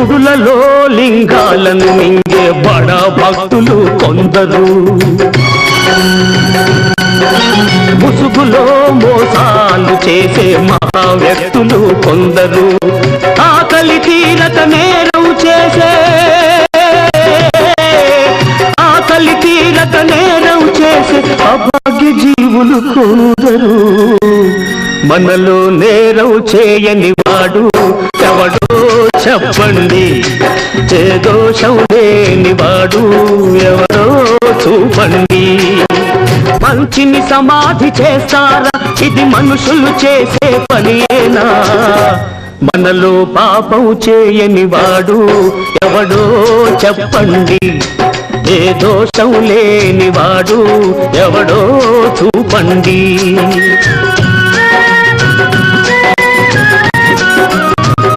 గుడులలో లింగాలను మింగే బడ భక్తులు కొందరు, ముసుగులో మోసాలు చేసే మహా వ్యక్తులు కొందరు, ఆకలి తీరక నేరం చేసే అభాగ్య జీవులు కొందరు. మనలో నేరం చేయని వాడు ఎవడో చెప్పండి, ఏ దోషం లేని వాడు ఎవరో చూపండి. మంచిని సమాధి చేస్తారా, ఇది మనుషులు చేసే పనియేనా? మనలో పాపం చేయని వాడు ఎవడో చెప్పండి, ఏ దోషం లేని వాడు ఎవడో చూపండి.